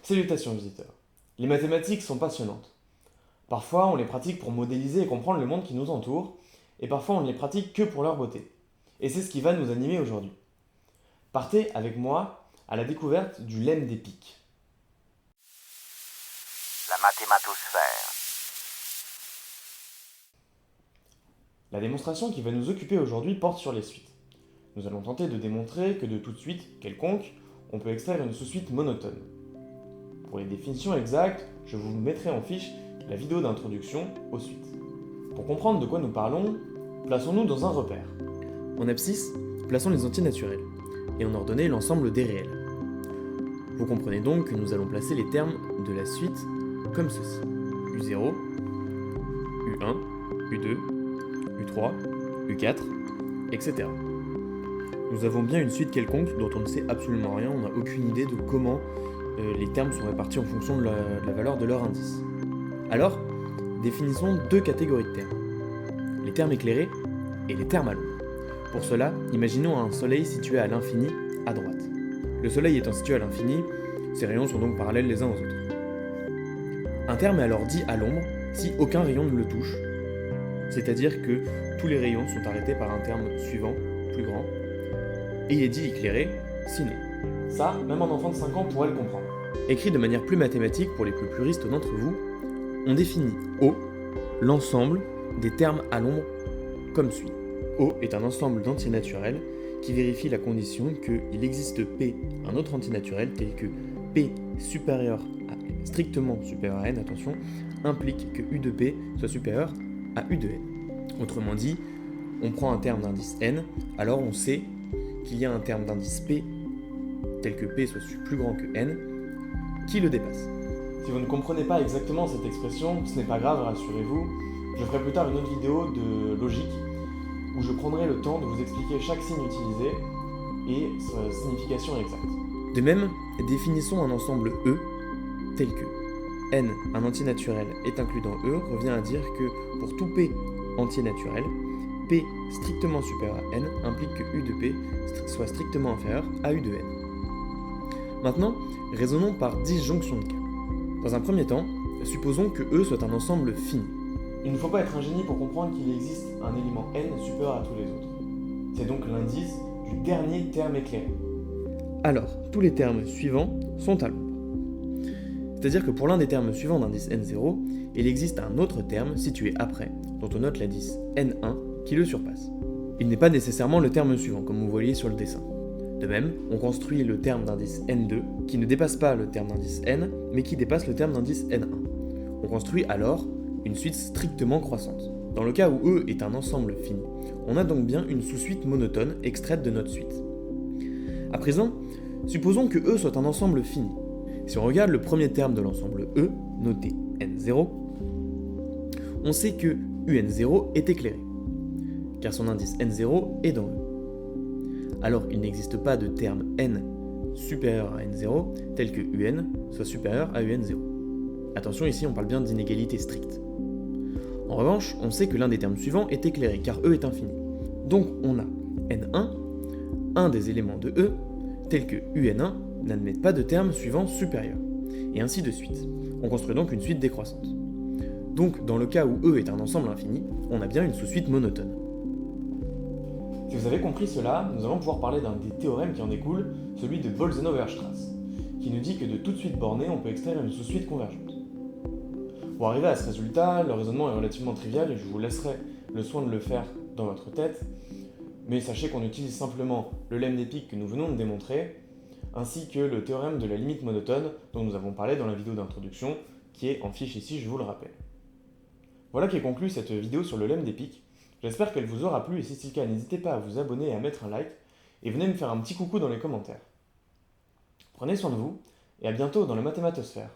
Salutations visiteurs. Les mathématiques sont passionnantes. Parfois on les pratique pour modéliser et comprendre le monde qui nous entoure, et parfois on ne les pratique que pour leur beauté. Et c'est ce qui va nous animer aujourd'hui. Partez avec moi à la découverte du lemme des pics. La mathématosphère. La démonstration qui va nous occuper aujourd'hui porte sur les suites. Nous allons tenter de démontrer que de toute suite, quelconque, on peut extraire une sous-suite monotone. Pour les définitions exactes, je vous mettrai en fiche la vidéo d'introduction aux suites. Pour comprendre de quoi nous parlons, plaçons-nous dans un repère. En abscisse, plaçons les entiers naturels, et en ordonnée l'ensemble des réels. Vous comprenez donc que nous allons placer les termes de la suite comme ceci. U0, U1, U2, U3, U4, etc. Nous avons bien une suite quelconque dont on ne sait absolument rien, on n'a aucune idée de comment les termes sont répartis en fonction de la valeur de leur indice. Alors, définissons deux catégories de termes. Les termes éclairés et les termes à l'ombre. Pour cela, imaginons un soleil situé à l'infini, à droite. Le soleil étant situé à l'infini, ses rayons sont donc parallèles les uns aux autres. Un terme est alors dit à l'ombre si aucun rayon ne le touche, c'est-à-dire que tous les rayons sont arrêtés par un terme suivant, plus grand, et il est dit éclairé si non. Ça, même un enfant de 5 ans pourrait le comprendre. Écrit de manière plus mathématique pour les plus puristes d'entre vous, on définit O, l'ensemble des termes à l'ombre, comme suit. O est un ensemble d'entiers naturels qui vérifie la condition qu'il existe P, un autre entier naturel tel que P supérieur à strictement supérieur à n, attention, implique que U de P soit supérieur à U de n. Autrement dit, on prend un terme d'indice n, alors on sait qu'il y a un terme d'indice P tel que P soit plus grand que n, qui le dépasse. Si vous ne comprenez pas exactement cette expression, ce n'est pas grave, rassurez-vous, je ferai plus tard une autre vidéo de logique où je prendrai le temps de vous expliquer chaque signe utilisé et sa signification exacte. De même, définissons un ensemble E tel que n, un entier naturel, est inclus dans E, revient à dire que pour tout P entier naturel, P strictement supérieur à n implique que U de P soit strictement inférieur à U de n. Maintenant, raisonnons par disjonction de cas. Dans un premier temps, supposons que E soit un ensemble fini. Il ne faut pas être un génie pour comprendre qu'il existe un élément n supérieur à tous les autres. C'est donc l'indice du dernier terme éclairé. Alors, tous les termes suivants sont à l'ombre. C'est-à-dire que pour l'un des termes suivants d'indice n0, il existe un autre terme situé après, dont on note l'indice n1 qui le surpasse. Il n'est pas nécessairement le terme suivant, comme vous voyez sur le dessin. De même, on construit le terme d'indice n2 qui ne dépasse pas le terme d'indice n, mais qui dépasse le terme d'indice n1. On construit alors une suite strictement croissante. Dans le cas où E est un ensemble fini, on a donc bien une sous-suite monotone extraite de notre suite. À présent, supposons que E soit un ensemble fini. Si on regarde le premier terme de l'ensemble E, noté n0, on sait que UN0 est éclairé, car son indice n0 est dans E. Alors il n'existe pas de terme n supérieur à n0 tel que un soit supérieur à un0. Attention, ici on parle bien d'inégalité stricte. En revanche, on sait que l'un des termes suivants est éclairé car E est infini. Donc on a n1, un des éléments de E, tel que un1 n'admet pas de terme suivant supérieur, et ainsi de suite. On construit donc une suite décroissante. Donc dans le cas où E est un ensemble infini, on a bien une sous-suite monotone. Si vous avez compris cela, nous allons pouvoir parler d'un des théorèmes qui en découle, celui de Bolzano-Weierstrass, qui nous dit que de toute suite bornée, on peut extraire une sous-suite convergente. Pour arriver à ce résultat, le raisonnement est relativement trivial et je vous laisserai le soin de le faire dans votre tête, mais sachez qu'on utilise simplement le lemme des pics que nous venons de démontrer, ainsi que le théorème de la limite monotone dont nous avons parlé dans la vidéo d'introduction, qui est en fiche ici, je vous le rappelle. Voilà qui est conclu cette vidéo sur le lemme des pics. J'espère qu'elle vous aura plu et si c'est le cas, n'hésitez pas à vous abonner et à mettre un like, et venez me faire un petit coucou dans les commentaires. Prenez soin de vous, et à bientôt dans la mathématosphère.